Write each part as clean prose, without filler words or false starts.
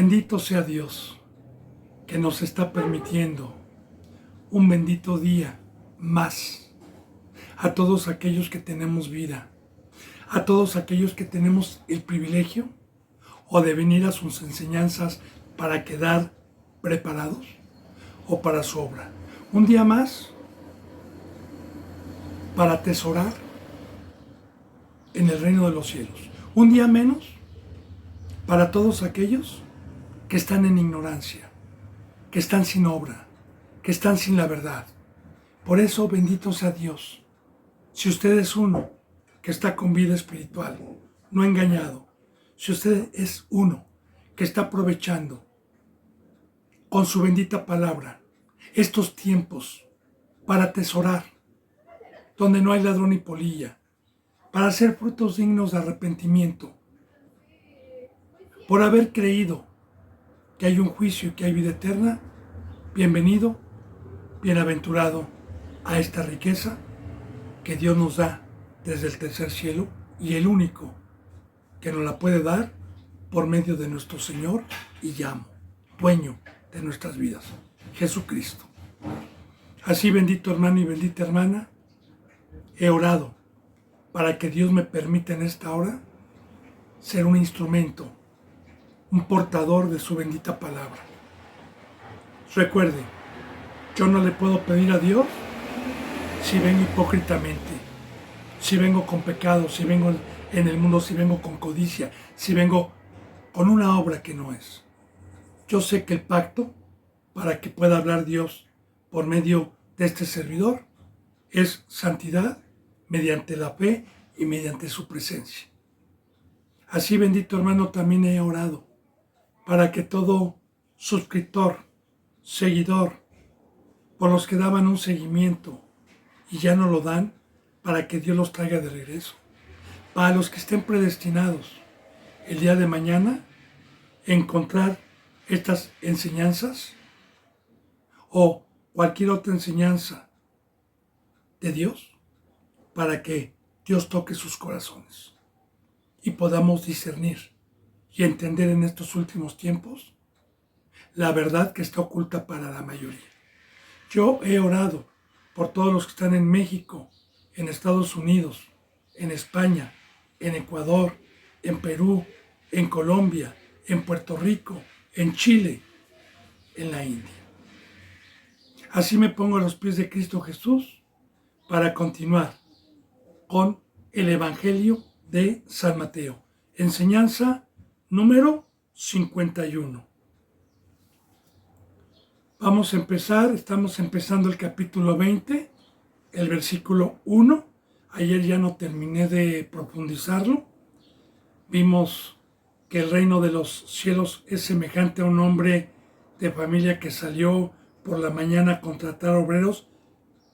Bendito sea Dios que nos está permitiendo un bendito día más a todos aquellos que tenemos vida, a todos aquellos que tenemos el privilegio o de venir a sus enseñanzas para quedar preparados o para su obra. Un día más para atesorar en el reino de los cielos. Un día menos para todos aquellos que están en ignorancia, que están sin obra, que están sin la verdad. Por eso, bendito sea Dios. Si usted es uno que está con vida espiritual, no engañado, si usted es uno que está aprovechando con su bendita palabra estos tiempos para atesorar donde no hay ladrón ni polilla, para hacer frutos dignos de arrepentimiento, por haber creído que hay un juicio y que hay vida eterna, bienvenido, bienaventurado a esta riqueza que Dios nos da desde el tercer cielo y el único que nos la puede dar por medio de nuestro Señor y amo, dueño de nuestras vidas, Jesucristo. Así, bendito hermano y bendita hermana, he orado para que Dios me permita en esta hora ser un instrumento, un portador de su bendita palabra. Recuerde, yo no le puedo pedir a Dios si vengo hipócritamente, si vengo con pecado, si vengo en el mundo, si vengo con codicia, si vengo con una obra que no es. Yo sé que el pacto para que pueda hablar Dios por medio de este servidor es santidad mediante la fe y mediante su presencia. Así, bendito hermano, también he orado para que todo suscriptor, seguidor, por los que daban un seguimiento y ya no lo dan, para que Dios los traiga de regreso. Para los que estén predestinados el día de mañana, encontrar estas enseñanzas o cualquier otra enseñanza de Dios, para que Dios toque sus corazones y podamos discernir y entender en estos últimos tiempos la verdad que está oculta para la mayoría. Yo he orado por todos los que están en México, en Estados Unidos, en España, en Ecuador, en Perú, en Colombia, en Puerto Rico, en Chile, en la India. Así me pongo a los pies de Cristo Jesús para continuar con el Evangelio de San Mateo. Enseñanza número 51. Vamos a empezar, estamos empezando el capítulo 20, el versículo 1. Ayer ya no terminé de profundizarlo. Vimos que el reino de los cielos es semejante a un hombre de familia que salió por la mañana a contratar obreros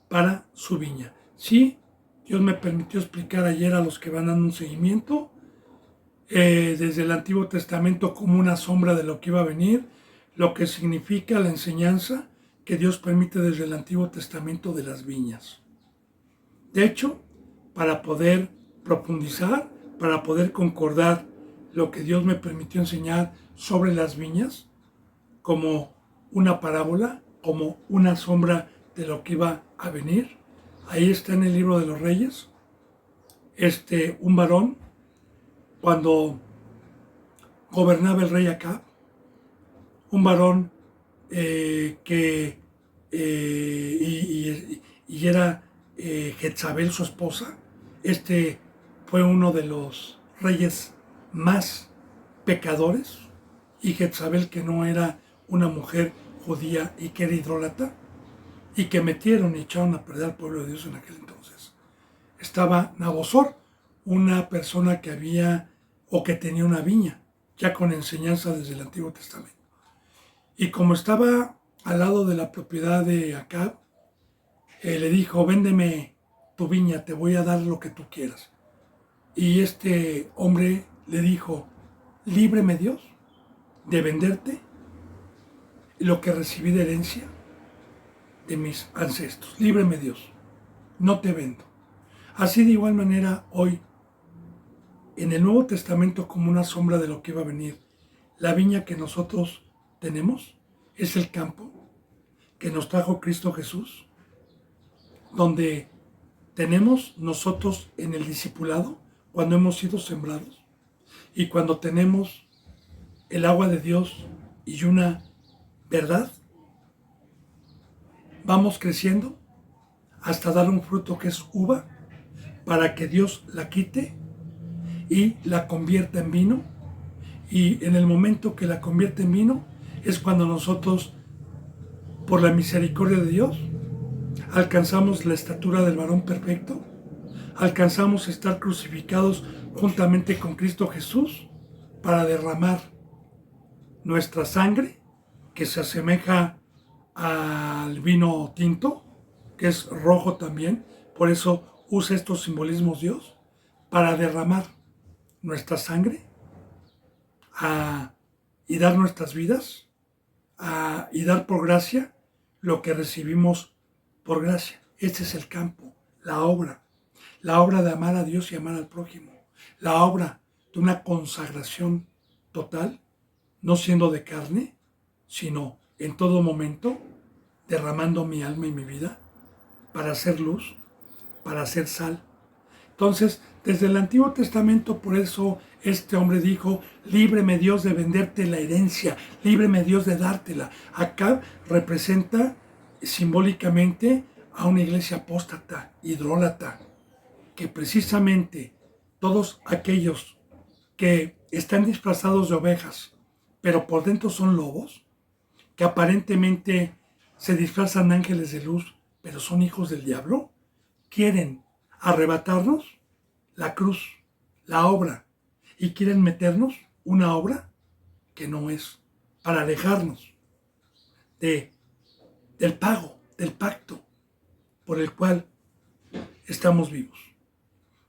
para su viña. Sí, Dios me permitió explicar ayer a los que van dando un seguimiento desde el Antiguo Testamento como una sombra de lo que iba a venir, lo que significa la enseñanza que Dios permite desde el Antiguo Testamento de las viñas. De hecho, para poder profundizar, para poder concordar lo que Dios me permitió enseñar sobre las viñas, como una parábola, como una sombra de lo que iba a venir, ahí está en el libro de los Reyes, un varón, cuando gobernaba el rey Acab, un varón y era Jezabel su esposa. Fue uno de los reyes más pecadores, y Jezabel, que no era una mujer judía y que era idólatra, y que metieron y echaron a perder al pueblo de Dios en aquel entonces. Estaba Nabosor, una persona que había o que tenía una viña, ya con enseñanza desde el Antiguo Testamento. Y como estaba al lado de la propiedad de Acab, le dijo: véndeme tu viña, te voy a dar lo que tú quieras. Y este hombre le dijo: líbreme Dios de venderte lo que recibí de herencia de mis ancestros. Líbreme Dios, no te vendo. Así, de igual manera, hoy, en el Nuevo Testamento, como una sombra de lo que iba a venir, La viña que nosotros tenemos es el campo que nos trajo Cristo Jesús, donde tenemos nosotros en el discipulado, cuando hemos sido sembrados y cuando tenemos el agua de Dios y una verdad, vamos creciendo hasta dar un fruto que es uva, para que Dios la quite y la convierta en vino. Y en el momento que la convierte en vino es cuando nosotros, por la misericordia de Dios, alcanzamos la estatura del varón perfecto, alcanzamos a estar crucificados juntamente con Cristo Jesús para derramar nuestra sangre, que se asemeja al vino tinto, que es rojo también. Por eso usa estos simbolismos Dios, para derramar nuestra sangre y dar nuestras vidas y dar por gracia lo que recibimos por gracia. Este es el campo, la obra de amar a Dios y amar al prójimo, la obra de una consagración total, no siendo de carne, sino en todo momento derramando mi alma y mi vida para hacer luz, para hacer sal. Entonces, desde el Antiguo Testamento, por eso este hombre dijo: líbreme Dios de venderte la herencia, líbreme Dios de dártela. Acá representa simbólicamente a una iglesia apóstata, idólatra, que precisamente todos aquellos que están disfrazados de ovejas, pero por dentro son lobos, que aparentemente se disfrazan de ángeles de luz, pero son hijos del diablo, quieren arrebatarnos la cruz, la obra, y quieren meternos una obra que no es, para alejarnos del pago, del pacto por el cual estamos vivos.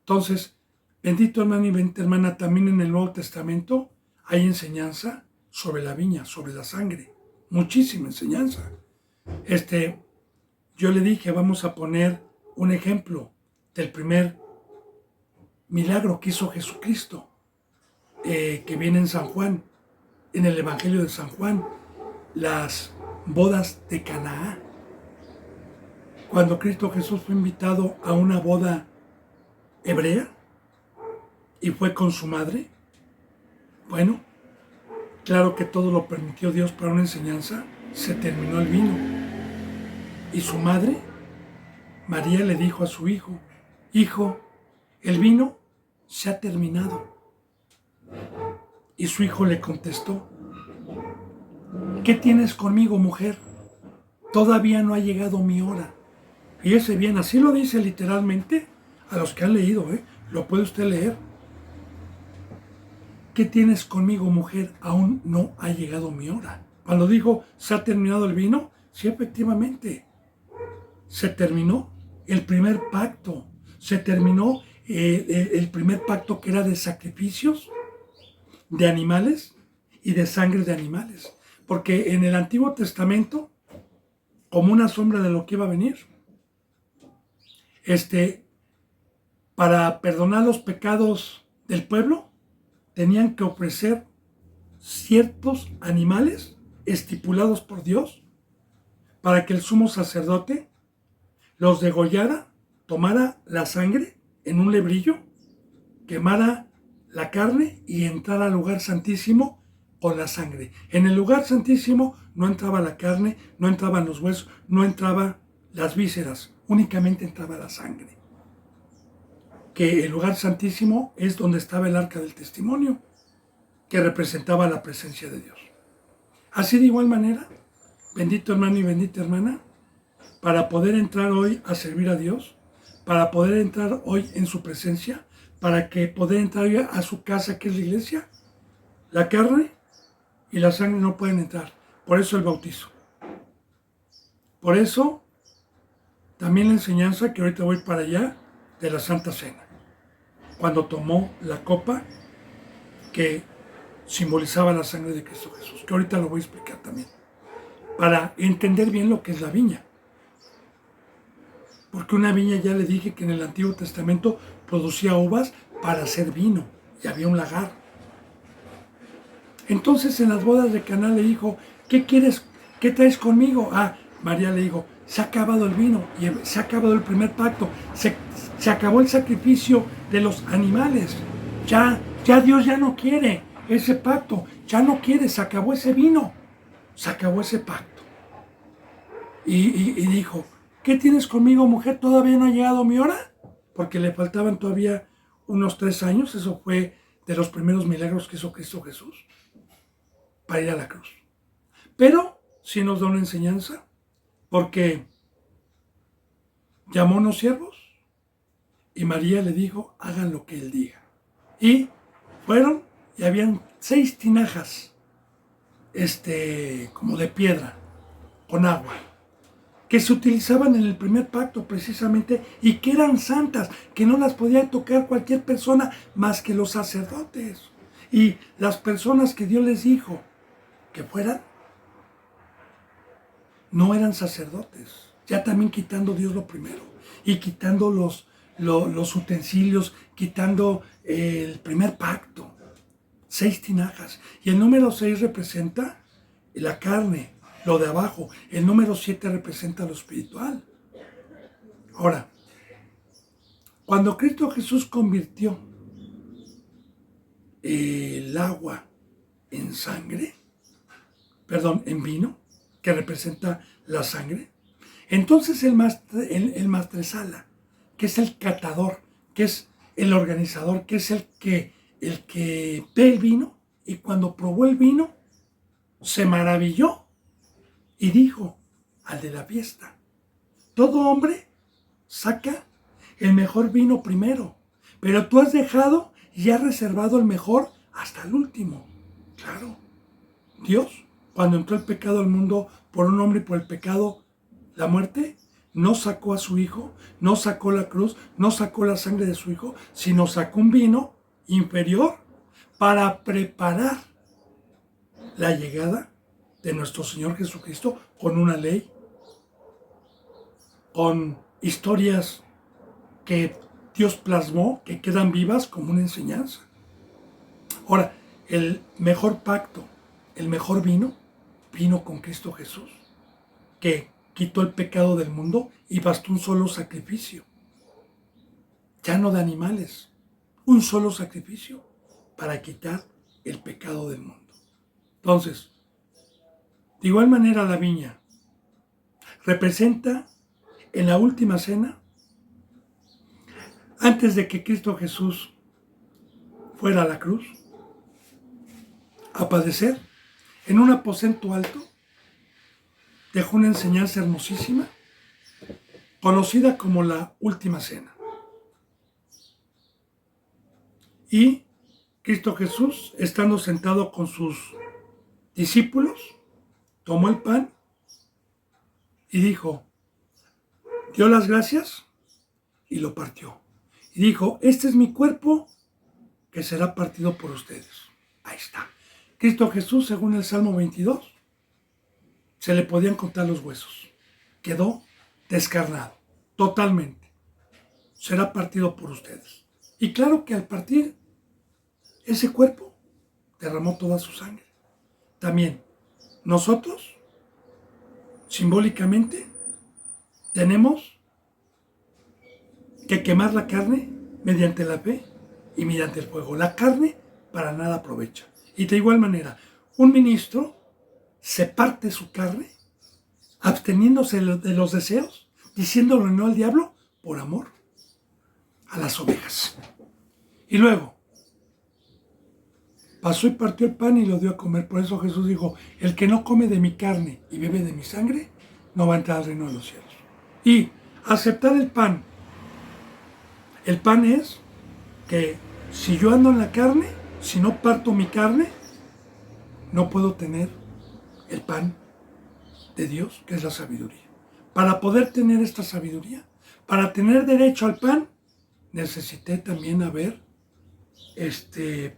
Entonces, bendito hermano y bendita hermana, también en el Nuevo Testamento hay enseñanza sobre la viña, sobre la sangre, muchísima enseñanza. Yo le dije, vamos a poner un ejemplo del primer milagro que hizo Jesucristo, que viene en San Juan, en el Evangelio de San Juan, las bodas de Canaá. Cuando Cristo Jesús fue invitado a una boda hebrea y fue con su madre, bueno, claro que todo lo permitió Dios para una enseñanza. Se terminó el vino y su madre, María, le dijo a su hijo: hijo, el vino se ha terminado. Y su hijo le contestó: ¿qué tienes conmigo, mujer? Todavía no ha llegado mi hora. Fíjese bien, así lo dice literalmente. A los que han leído, lo puede usted leer. ¿Qué tienes conmigo, mujer? Aún no ha llegado mi hora. Cuando dijo, ¿se ha terminado el vino? Sí, efectivamente. Se terminó el primer pacto. Se terminó el primer pacto, que era de sacrificios de animales y de sangre de animales. Porque en el Antiguo Testamento, como una sombra de lo que iba a venir, para perdonar los pecados del pueblo, tenían que ofrecer ciertos animales estipulados por Dios para que el sumo sacerdote los degollara, tomara la sangre en un lebrillo, quemara la carne y entrara al lugar santísimo con la sangre. En el lugar santísimo no entraba la carne, no entraban los huesos, no entraban las vísceras, únicamente entraba la sangre. Que el lugar santísimo es donde estaba el arca del testimonio, que representaba la presencia de Dios. Así de igual manera, bendito hermano y bendita hermana, para poder entrar hoy a servir a Dios, para poder entrar hoy en su presencia, para que poder entrar hoy a su casa, que es la iglesia, la carne y la sangre no pueden entrar. Por eso el bautizo. Por eso también la enseñanza, que ahorita voy para allá, de la Santa Cena, cuando tomó la copa que simbolizaba la sangre de Cristo Jesús, que ahorita lo voy a explicar también, para entender bien lo que es la viña. Porque una viña, ya le dije que en el Antiguo Testamento producía uvas para hacer vino, y había un lagar. Entonces en las bodas de Caná le dijo, ¿qué quieres? ¿Qué traes conmigo? María le dijo, se ha acabado el vino, y se ha acabado el primer pacto, se acabó el sacrificio de los animales. Ya Dios ya no quiere ese pacto, ya no quiere, se acabó ese vino, se acabó ese pacto. Y dijo, ¿qué tienes conmigo, mujer? ¿Todavía no ha llegado mi hora? Porque le faltaban todavía unos 3 años, eso fue de los primeros milagros que hizo Cristo Jesús, para ir a la cruz. Pero sí nos da una enseñanza, porque llamó a unos siervos y María le dijo, hagan lo que él diga. Y fueron y habían 6 tinajas, como de piedra, con agua, que se utilizaban en el primer pacto precisamente y que eran santas, que no las podía tocar cualquier persona más que los sacerdotes. Y las personas que Dios les dijo que fueran, no eran sacerdotes, ya también quitando Dios lo primero y quitando los utensilios, quitando el primer pacto. 6 tinajas. Y el número 6 representa la carne, lo de abajo. El número 7 representa lo espiritual. Ahora, cuando Cristo Jesús convirtió el agua en sangre, en vino, que representa la sangre, entonces el maestresala, que es el catador, que es el organizador, que es el que ve el vino, y cuando probó el vino, se maravilló y dijo al de la fiesta, todo hombre saca el mejor vino primero, pero tú has dejado y has reservado el mejor hasta el último. Claro, Dios, cuando entró el pecado al mundo por un hombre y por el pecado, la muerte, no sacó a su hijo, no sacó la cruz, no sacó la sangre de su hijo, sino sacó un vino inferior para preparar la llegada de nuestro Señor Jesucristo con una ley, con historias que Dios plasmó, que quedan vivas como una enseñanza. Ahora, el mejor pacto, el mejor vino con Cristo Jesús, que quitó el pecado del mundo y bastó un solo sacrificio, ya no de animales, un solo sacrificio para quitar el pecado del mundo. Entonces, de igual manera la viña representa en la última cena, antes de que Cristo Jesús fuera a la cruz a padecer, en un aposento alto, dejó una enseñanza hermosísima, conocida como la última cena. Y Cristo Jesús, estando sentado con sus discípulos, tomó el pan y dijo, dio las gracias y lo partió. Y dijo, este es mi cuerpo que será partido por ustedes. Ahí está. Cristo Jesús, según el Salmo 22, se le podían contar los huesos. Quedó descarnado, totalmente. Será partido por ustedes. Y claro que al partir ese cuerpo, derramó toda su sangre. También nosotros, simbólicamente, tenemos que quemar la carne mediante la fe y mediante el fuego. La carne para nada aprovecha. Y de igual manera, un ministro se parte su carne absteniéndose de los deseos, diciéndole no al diablo por amor a las ovejas. Y luego pasó y partió el pan y lo dio a comer. Por eso Jesús dijo, el que no come de mi carne y bebe de mi sangre, no va a entrar al reino de los cielos. Y aceptar el pan. El pan es que si yo ando en la carne, si no parto mi carne, no puedo tener el pan de Dios, que es la sabiduría. Para poder tener esta sabiduría, para tener derecho al pan, necesité también haber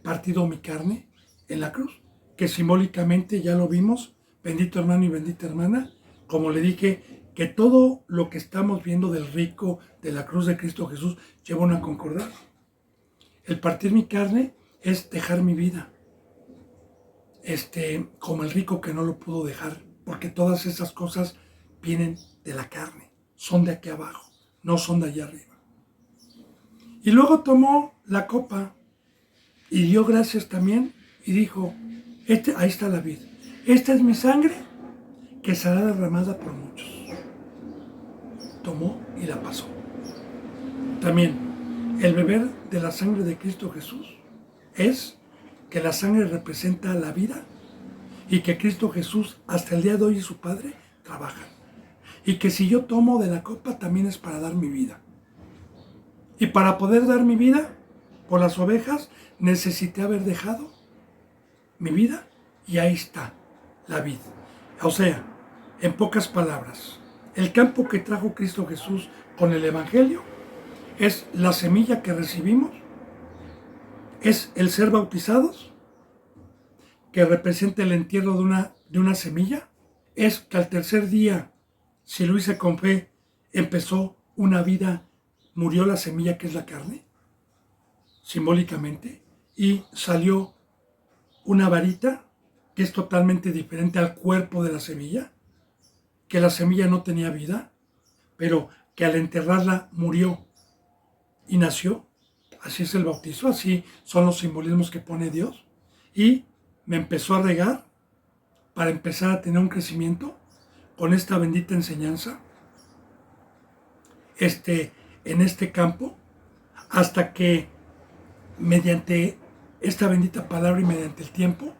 partido mi carne en la cruz, que simbólicamente ya lo vimos, bendito hermano y bendita hermana, como le dije, que todo lo que estamos viendo del rico, de la cruz de Cristo Jesús, lleva una concordancia. El partir mi carne es dejar mi vida, como el rico que no lo pudo dejar, porque todas esas cosas vienen de la carne, son de aquí abajo, no son de allá arriba. Y luego tomó la copa y dio gracias también y dijo, ahí está la vid, esta es mi sangre que será derramada por muchos. Tomó y la pasó. También, el beber de la sangre de Cristo Jesús es que la sangre representa la vida y que Cristo Jesús hasta el día de hoy y su Padre trabajan. Y que si yo tomo de la copa también es para dar mi vida. Y para poder dar mi vida por las ovejas necesité haber dejado mi vida y ahí está la vid. O sea, en pocas palabras, el campo que trajo Cristo Jesús con el Evangelio es la semilla que recibimos, es el ser bautizados, que representa el entierro de una semilla, es que al tercer día, si lo hice con fe, empezó una vida, murió la semilla que es la carne, simbólicamente, y salió una varita que es totalmente diferente al cuerpo de la semilla, que la semilla no tenía vida, pero que al enterrarla murió y nació. Así es el bautizo, así son los simbolismos que pone Dios. Y me empezó a regar para empezar a tener un crecimiento con esta bendita enseñanza en este campo, hasta que mediante esta bendita palabra y mediante el tiempo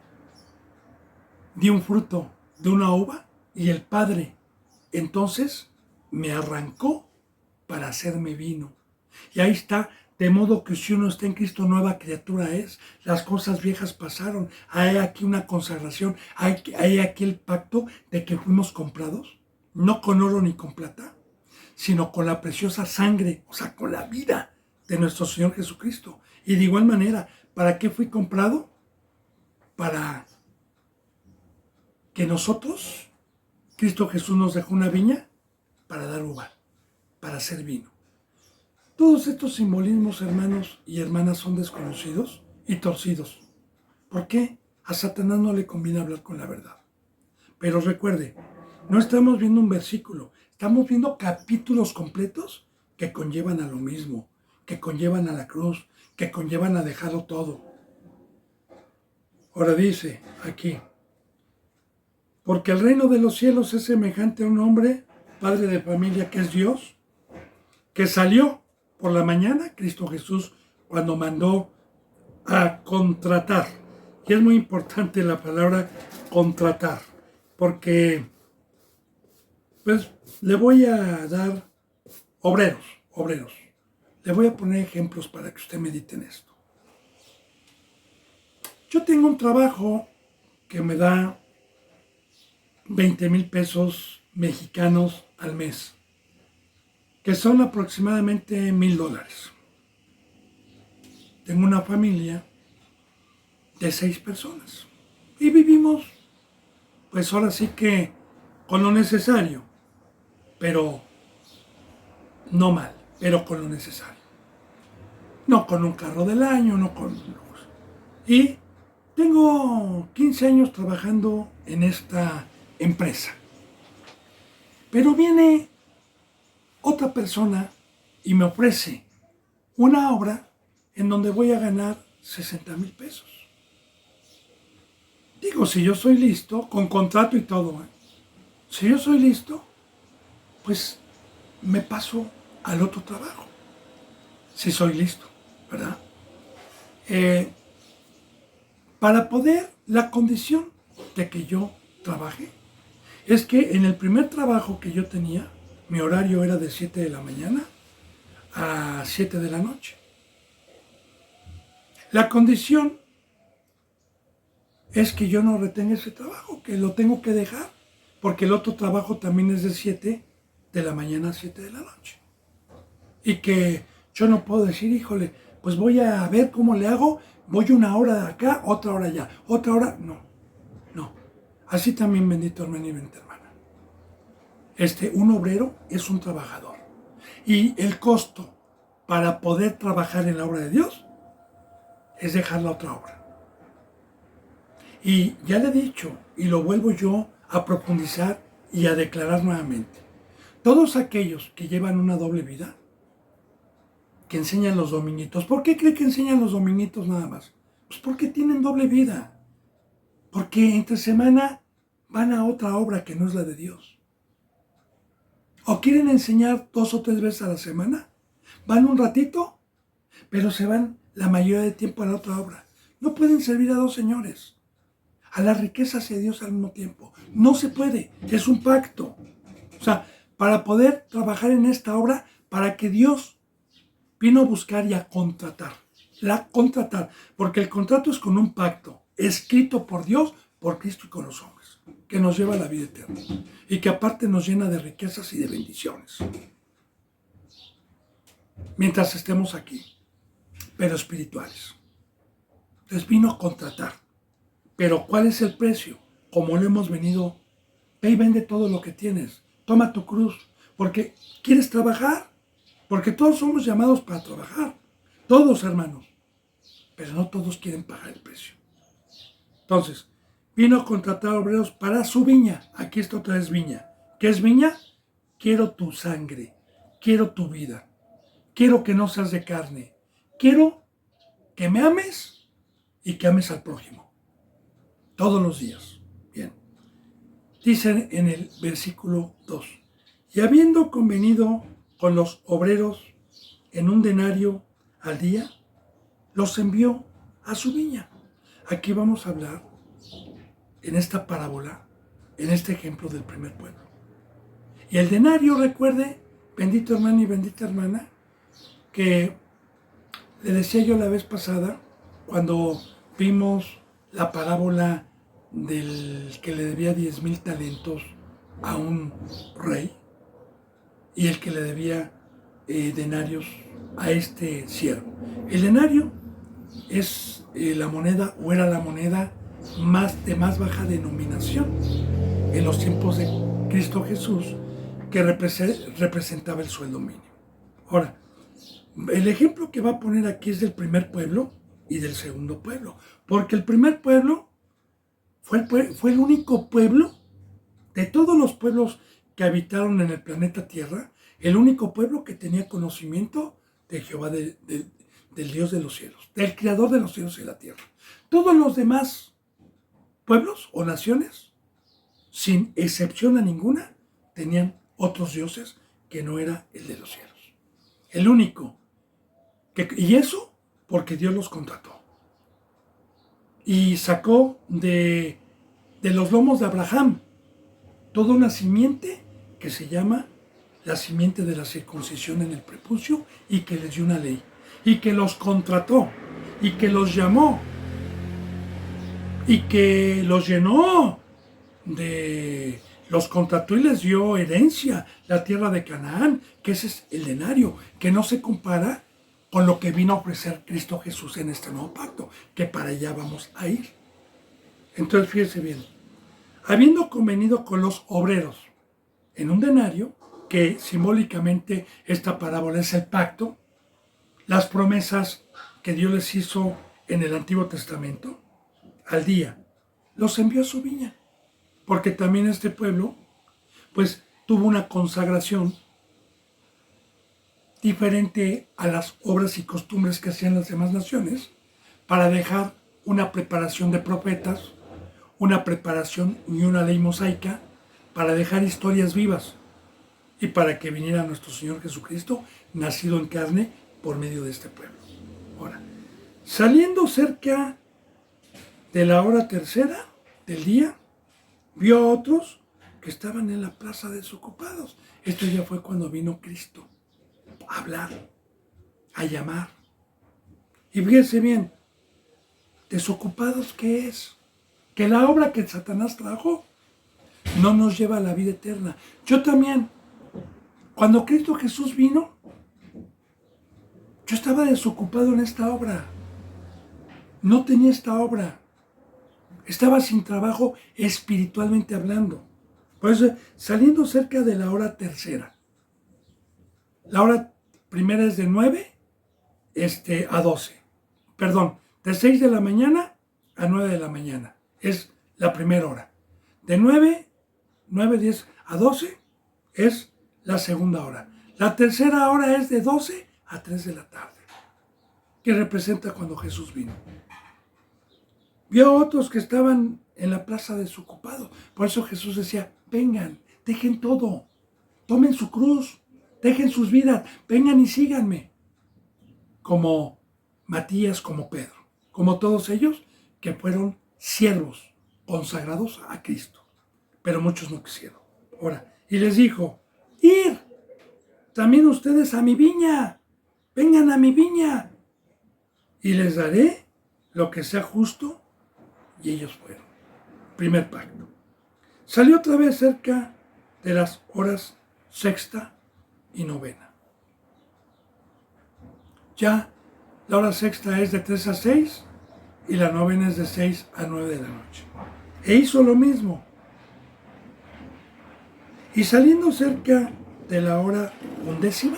di un fruto de una uva y el Padre entonces me arrancó para hacerme vino. Y ahí está, de modo que si uno está en Cristo, nueva criatura es. Las cosas viejas pasaron. Hay aquí una consagración, hay aquí el pacto de que fuimos comprados, no con oro ni con plata, sino con la preciosa sangre, o sea, con la vida de nuestro Señor Jesucristo. Y de igual manera, ¿para qué fui comprado? Para que nosotros, Cristo Jesús nos dejó una viña para dar uva, para hacer vino. Todos estos simbolismos, hermanos y hermanas, son desconocidos y torcidos. ¿Por qué? A Satanás no le conviene hablar con la verdad. Pero recuerde, no estamos viendo un versículo, estamos viendo capítulos completos que conllevan a lo mismo, que conllevan a la cruz, que conllevan a dejarlo todo. Ahora dice aquí, porque el reino de los cielos es semejante a un hombre, padre de familia, que es Dios, que salió por la mañana, Cristo Jesús, cuando mandó a contratar. Y es muy importante la palabra contratar, porque pues le voy a dar obreros. Le voy a poner ejemplos para que usted medite en esto. Yo tengo un trabajo que me da 20,000 pesos mexicanos al mes, que son aproximadamente $1,000. Tengo una familia de 6 personas y vivimos, pues ahora sí que con lo necesario, pero no mal, pero con lo necesario. No con un carro del año, no con lujos. Y tengo 15 años trabajando en esta empresa. Pero viene otra persona y me ofrece una obra en donde voy a ganar 60,000 pesos. Digo, si yo soy listo, con contrato y todo, si yo soy listo, pues me paso al otro trabajo. Si soy listo, ¿verdad? Para poder, la condición de que yo trabaje es que en el primer trabajo que yo tenía, mi horario era de 7 de la mañana a 7 de la noche. La condición es que yo no retenga ese trabajo, que lo tengo que dejar, porque el otro trabajo también es de 7 de la mañana a 7 de la noche. Y que yo no puedo decir, híjole, pues voy a ver cómo le hago, voy una hora de acá, otra hora allá, otra hora, no. Así también, bendito hermano y bendita hermana. Un obrero es un trabajador. Y el costo para poder trabajar en la obra de Dios es dejar la otra obra. Y ya le he dicho, y lo vuelvo yo a profundizar y a declarar nuevamente. Todos aquellos que llevan una doble vida, que enseñan los dominguitos, ¿por qué cree que enseñan los dominguitos nada más? Pues porque tienen doble vida. Porque entre semana van a otra obra que no es la de Dios. O quieren enseñar 2 o 3 veces a la semana. Van un ratito, pero se van la mayoría del tiempo a la otra obra. No pueden servir a dos señores. A las riquezas y a Dios al mismo tiempo. No se puede. Es un pacto. O sea, para poder trabajar en esta obra, para que Dios vino a buscar y a contratar. Contratar. Porque el contrato es con un pacto escrito por Dios, por Cristo y con los hombres, que nos lleva a la vida eterna. Y que aparte nos llena de riquezas y de bendiciones. Mientras estemos aquí, pero espirituales. Entonces vino a contratar. Pero ¿cuál es el precio? Como lo hemos venido, ve y vende todo lo que tienes. Toma tu cruz, porque quieres trabajar. Porque todos somos llamados para trabajar. Todos, hermanos. Pero no todos quieren pagar el precio. Entonces, vino a contratar obreros para su viña. Aquí está otra vez viña. ¿Qué es viña? Quiero tu sangre. Quiero tu vida. Quiero que no seas de carne. Quiero que me ames y que ames al prójimo. Todos los días. Bien. Dicen en el versículo 2. Y habiendo convenido con los obreros en un denario al día, los envió a su viña. Aquí vamos a hablar, en esta parábola, en este ejemplo del primer pueblo. Y el denario, recuerde, bendito hermano y bendita hermana, que le decía yo la vez pasada, cuando vimos la parábola del que le debía 10,000 talentos a un rey, y el que le debía denarios a este siervo. El denario es la moneda, o era la moneda de más baja denominación en los tiempos de Cristo Jesús, que representaba el sueldo mínimo. Ahora, el ejemplo que va a poner aquí es del primer pueblo y del segundo pueblo, porque el primer pueblo fue el único pueblo de todos los pueblos que habitaron en el planeta Tierra, el único pueblo que tenía conocimiento de Jehová, del Dios de los cielos, del Creador de los cielos y la tierra. Todos los demás pueblos o naciones, sin excepción a ninguna, tenían otros dioses que no era el de los cielos. El único. Y eso porque Dios los contrató. Y sacó de los lomos de Abraham toda una simiente que se llama la simiente de la circuncisión en el prepucio, y que les dio una ley, y que los contrató, y que los llamó, y que los llenó los contrató y les dio herencia, la tierra de Canaán, que ese es el denario, que no se compara con lo que vino a ofrecer Cristo Jesús en este nuevo pacto, que para allá vamos a ir. Entonces fíjense bien, habiendo convenido con los obreros en un denario, que simbólicamente esta parábola es el pacto, las promesas que Dios les hizo en el Antiguo Testamento, al día, los envió a su viña, porque también este pueblo, pues, tuvo una consagración diferente a las obras y costumbres que hacían las demás naciones, para dejar una preparación de profetas, una preparación y una ley mosaica, para dejar historias vivas, y para que viniera nuestro Señor Jesucristo, nacido en carne, por medio de este pueblo. Ahora, saliendo cerca de la hora tercera del día, vio a otros que estaban en la plaza desocupados. Esto ya fue cuando vino Cristo a hablar, a llamar. Y fíjense bien, ¿desocupados qué es? Que la obra que Satanás trajo no nos lleva a la vida eterna. Yo también, cuando Cristo Jesús vino, yo estaba desocupado en esta obra. No tenía esta obra. Estaba sin trabajo espiritualmente hablando. Por eso, saliendo cerca de la hora tercera. La hora primera es de 9 a 12. Perdón, de 6 de la mañana a 9 de la mañana. es la primera hora. De 9:10 a 12 es la segunda hora. La tercera hora es de 12 a 3 de la tarde, que representa cuando Jesús vino. Vio a otros que estaban en la plaza desocupados. Por eso Jesús decía, vengan, dejen todo, tomen su cruz, dejen sus vidas, vengan y síganme. Como Matías, como Pedro, como todos ellos que fueron siervos consagrados a Cristo. Pero muchos no quisieron. Ahora, y les dijo, id también ustedes a mi viña, vengan a mi viña, y les daré lo que sea justo. Y ellos fueron. Primer pacto. Salió otra vez cerca de las horas sexta y novena. Ya la hora sexta es de 3 a 6 y la novena es de 6 a 9 de la noche. E hizo lo mismo. Y saliendo cerca de la hora 11,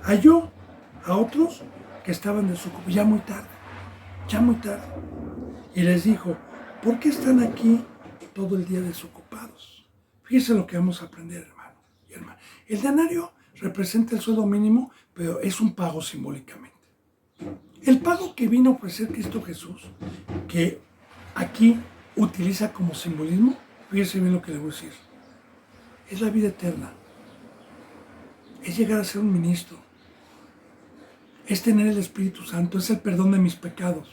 halló a otros que estaban desocupados, ya muy tarde. Y les dijo, ¿por qué están aquí todo el día desocupados? Fíjense lo que vamos a aprender, hermano y hermana. El denario representa el sueldo mínimo, pero es un pago simbólicamente. El pago que vino a ofrecer Cristo Jesús, que aquí utiliza como simbolismo, fíjense bien lo que le voy a decir, es la vida eterna, es llegar a ser un ministro, es tener el Espíritu Santo, es el perdón de mis pecados,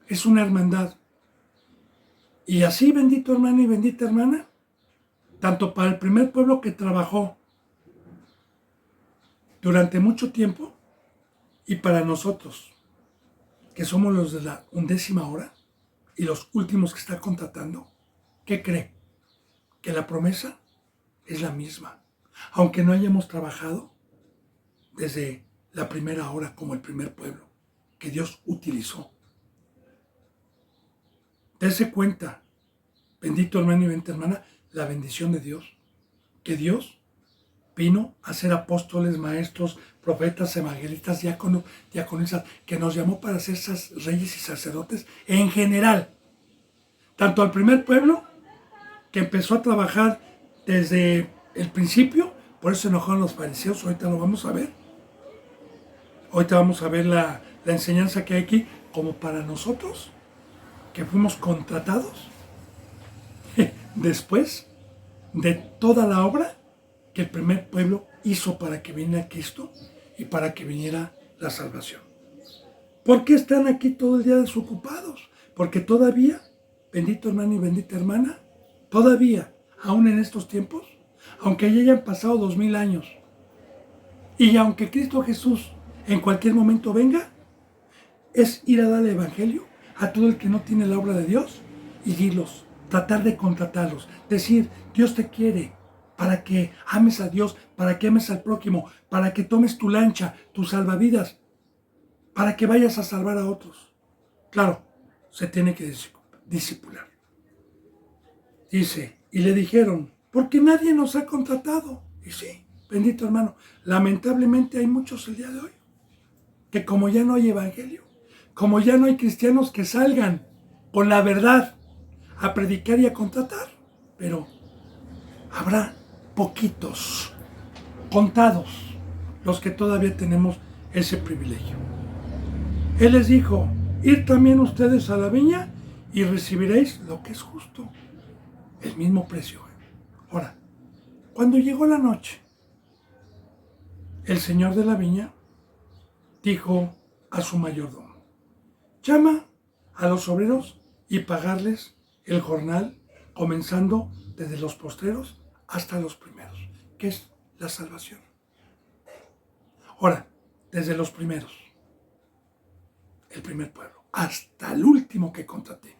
es una hermandad. Y así, bendito hermano y bendita hermana, tanto para el primer pueblo que trabajó durante mucho tiempo y para nosotros, que somos los de la 11ª hora y los últimos que está contratando, ¿qué cree? Que la promesa es la misma, aunque no hayamos trabajado desde la primera hora como el primer pueblo que Dios utilizó. Dese cuenta, bendito hermano y bendita hermana, la bendición de Dios, que Dios vino a ser apóstoles, maestros, profetas, evangelistas, diáconos, diaconisas, que nos llamó para ser reyes y sacerdotes en general. Tanto al primer pueblo, que empezó a trabajar desde el principio, por eso se enojaron los fariseos, ahorita lo vamos a ver. Ahorita vamos a ver la enseñanza que hay aquí, como para nosotros, que fuimos contratados después de toda la obra que el primer pueblo hizo para que viniera Cristo y para que viniera la salvación. ¿Por qué están aquí todo el día desocupados? Porque todavía, bendito hermano y bendita hermana, todavía, aún en estos tiempos, aunque ya hayan pasado 2000 años, y aunque Cristo Jesús en cualquier momento venga, es ir a dar el evangelio a todo el que no tiene la obra de Dios y dirlos, tratar de contratarlos, decir, Dios te quiere para que ames a Dios, para que ames al prójimo, para que tomes tu lancha, tus salvavidas, para que vayas a salvar a otros. Claro, se tiene que discipular. Dice, y le dijeron, porque nadie nos ha contratado. Y sí, bendito hermano, lamentablemente hay muchos el día de hoy, que como ya no hay evangelio, como ya no hay cristianos que salgan con la verdad a predicar y a contratar, pero habrá poquitos, contados, los que todavía tenemos ese privilegio. Él les dijo, id también ustedes a la viña y recibiréis lo que es justo, el mismo precio. Ahora, cuando llegó la noche, el señor de la viña dijo a su mayordomo, llama a los obreros y pagarles el jornal, comenzando desde los postreros hasta los primeros, que es la salvación. Ahora, desde los primeros, el primer pueblo, hasta el último que contraté.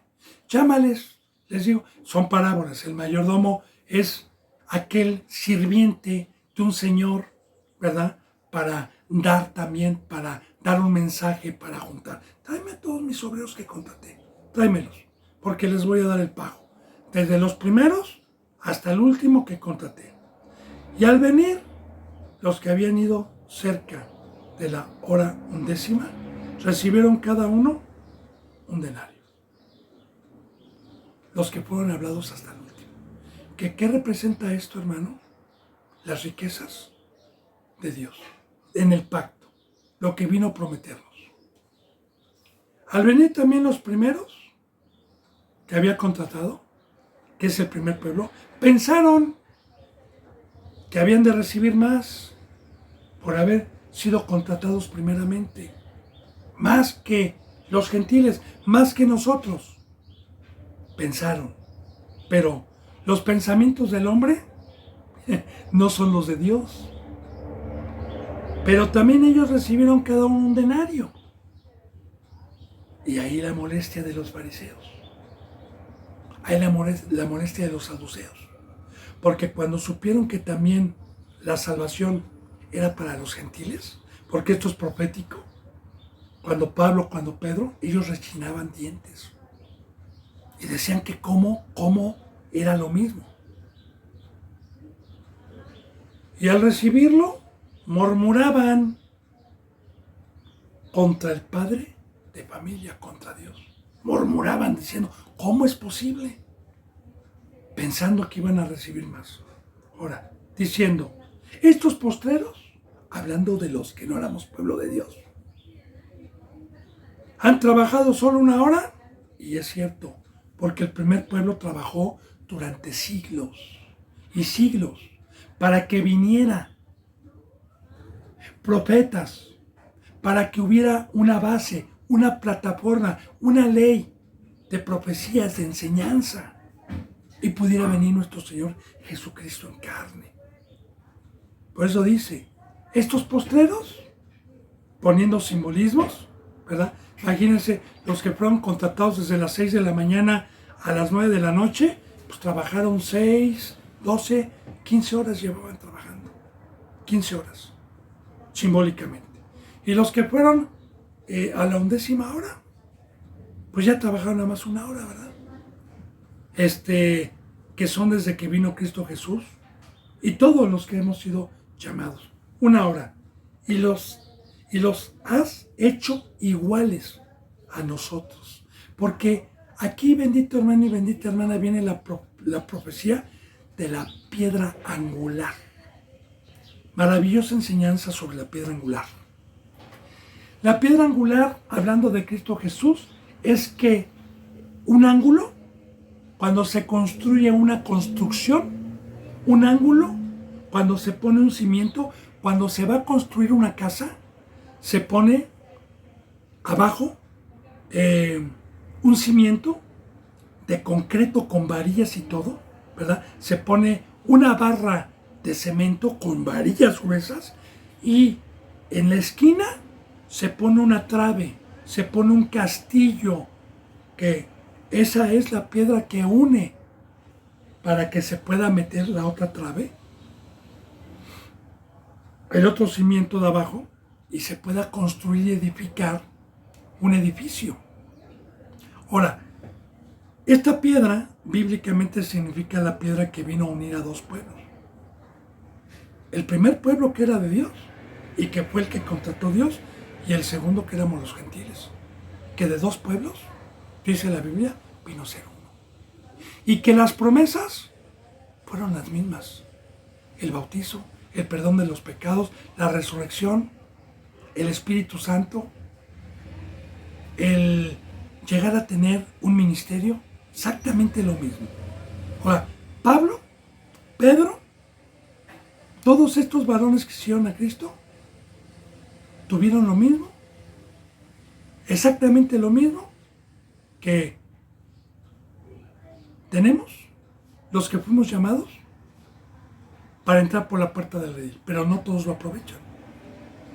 Llámales, les digo, son parábolas. El mayordomo es aquel sirviente de un señor, ¿verdad? Para dar también, para dar un mensaje, para juntar. Tráeme a todos mis obreros que contraté, tráemelos, porque les voy a dar el pago. Desde los primeros hasta el último que contraté. Y al venir, los que habían ido cerca de la hora 11, recibieron cada uno un denario. los que fueron hablados hasta el último. ¿Qué representa esto, hermano? Las riquezas de Dios en el pacto, lo que vino a prometernos. Al venir también los primeros que había contratado, que es el primer pueblo, pensaron que habían de recibir más por haber sido contratados primeramente, más que los gentiles, más que nosotros. Pensaron, pero los pensamientos del hombre no son los de Dios. Pero también ellos recibieron cada uno un denario. Y ahí la molestia de los fariseos. Ahí la molestia de los saduceos. Porque cuando supieron que también la salvación era para los gentiles, porque esto es profético, cuando Pablo, cuando Pedro, ellos rechinaban dientes. Y decían que cómo era lo mismo. Y al recibirlo, murmuraban contra el padre de familia, contra Dios. Murmuraban diciendo, ¿cómo es posible? Pensando que iban a recibir más. Ahora, diciendo, estos postreros, hablando de los que no éramos pueblo de Dios, han trabajado solo 1 hora, y es cierto, porque el primer pueblo trabajó durante siglos y siglos para que viniera profetas, para que hubiera una base, una plataforma, una ley de profecías, de enseñanza, y pudiera venir nuestro Señor Jesucristo en carne. Por eso dice, estos postreros, poniendo simbolismos, ¿verdad? Imagínense, los que fueron contratados desde las 6 de la mañana a las 9 de la noche, pues trabajaron 6, 12, 15 horas llevaban trabajando. 15 horas, simbólicamente. Y los que fueron a la 11ª hora, pues ya trabajaron nada más 1 hora, ¿verdad? Que son desde que vino Cristo Jesús, y todos los que hemos sido llamados, 1 hora. Y los has hecho iguales a nosotros. Porque aquí, bendito hermano y bendita hermana, viene la profecía de la piedra angular. Maravillosa enseñanza sobre la piedra angular. La piedra angular, hablando de Cristo Jesús, es que un ángulo, cuando se construye una construcción, un ángulo, cuando se pone un cimiento, cuando se va a construir una casa, se pone abajo un cimiento de concreto con varillas y todo, ¿verdad? Se pone una barra de cemento con varillas gruesas y en la esquina se pone una trave, se pone un castillo, que esa es la piedra que une para que se pueda meter la otra trave, el otro cimiento de abajo, y se pueda construir y edificar un edificio. Ahora, esta piedra bíblicamente significa la piedra que vino a unir a 2 pueblos. El primer pueblo que era de Dios y que fue el que contrató Dios, y el segundo que éramos los gentiles, que de 2 pueblos, dice la Biblia, vino a ser uno. Y que las promesas fueron las mismas. El bautizo, el perdón de los pecados, la resurrección, el Espíritu Santo, el llegar a tener un ministerio, exactamente lo mismo. Ahora, Pablo, Pedro, todos estos varones que siguieron a Cristo, tuvieron lo mismo, exactamente lo mismo que tenemos los que fuimos llamados para entrar por la puerta de la ley, pero no todos lo aprovechan.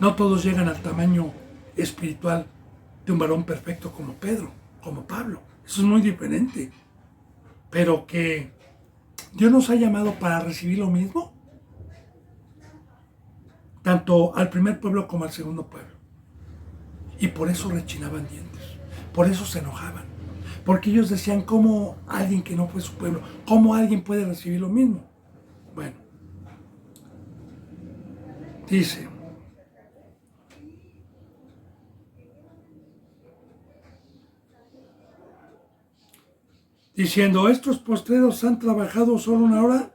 No todos llegan al tamaño espiritual de un varón perfecto como Pedro, como Pablo. Eso es muy diferente. Pero que Dios nos ha llamado para recibir lo mismo, tanto al primer pueblo como al segundo pueblo. Y por eso rechinaban dientes, por eso se enojaban. Porque ellos decían, ¿cómo alguien que no fue su pueblo, cómo alguien puede recibir lo mismo? Bueno, diciendo, estos postreros han trabajado solo una hora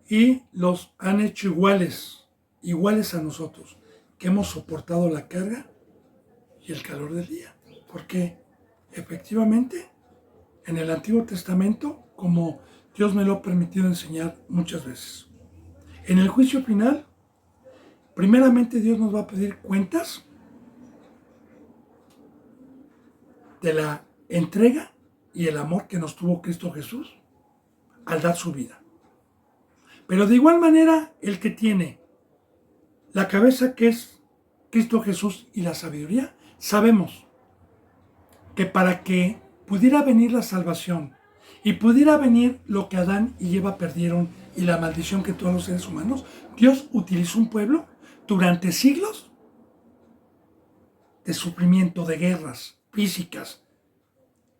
y los han hecho iguales a nosotros, que hemos soportado la carga y el calor del día. Porque efectivamente, en el Antiguo Testamento, como Dios me lo ha permitido enseñar muchas veces, en el juicio final, primeramente Dios nos va a pedir cuentas de la entrega y el amor que nos tuvo Cristo Jesús al dar su vida. Pero de igual manera, el que tiene la cabeza que es Cristo Jesús y la sabiduría, sabemos que para que pudiera venir la salvación y pudiera venir lo que Adán y Eva perdieron y la maldición que todos los seres humanos, Dios utilizó un pueblo durante siglos de sufrimiento, de guerras físicas,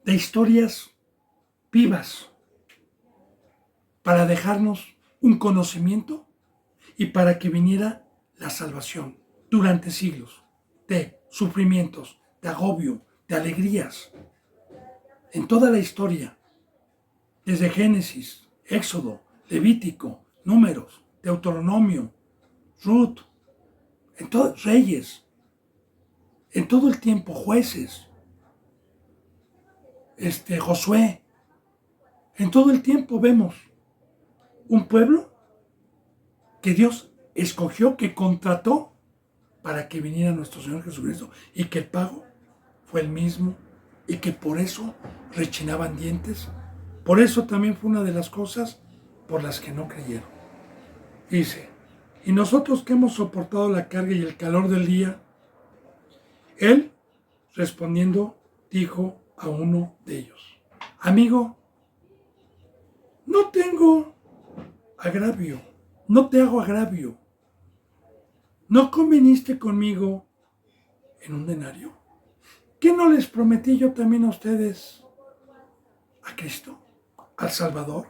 de historias vivas, para dejarnos un conocimiento y para que viniera la salvación durante siglos de sufrimientos, de agobio, de alegrías. En toda la historia, desde Génesis, Éxodo, Levítico, Números, Deuteronomio, Ruth, en todos Reyes, en todo el tiempo, Jueces, Josué, en todo el tiempo vemos un pueblo que Dios escogió, que contrató para que viniera nuestro Señor Jesucristo y que el pago fue el mismo y que por eso rechinaban dientes. Por eso también fue una de las cosas por las que no creyeron. Dice, y nosotros que hemos soportado la carga y el calor del día, él, respondiendo, dijo a uno de ellos, amigo, no tengo agravio, no te hago agravio. ¿No conviniste conmigo en un denario? ¿Qué no les prometí yo también a ustedes, a Cristo, al Salvador?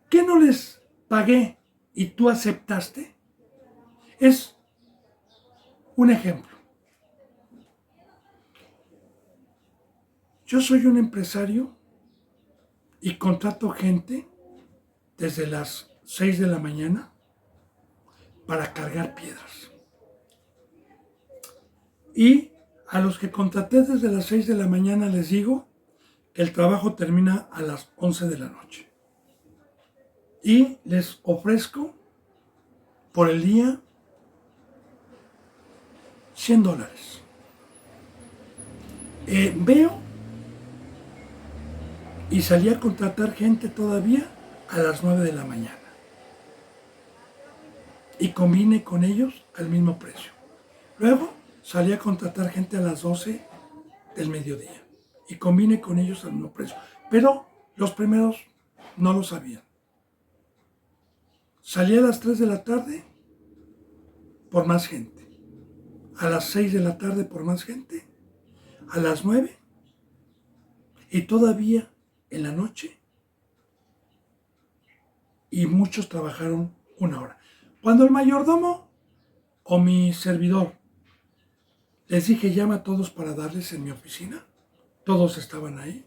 ¿Qué no les pagué y tú aceptaste? Es un ejemplo. Yo soy un empresario y contrato gente desde las 6 de la mañana para cargar piedras. Y a los que contraté desde las 6 de la mañana les digo que el trabajo termina a las 11 de la noche. Y les ofrezco por el día $100. Veo y salí a contratar gente todavía a las 9 de la mañana. Y combiné con ellos al mismo precio. Luego salí a contratar gente a las 12 del mediodía. Y combiné con ellos al mismo precio. Pero los primeros no lo sabían. Salí a las 3 de la tarde por más gente. A las 6 de la tarde por más gente. A las 9. Y todavía en la noche. Y muchos trabajaron una hora. Cuando el mayordomo o mi servidor les dije, llama a todos para darles en mi oficina, todos estaban ahí.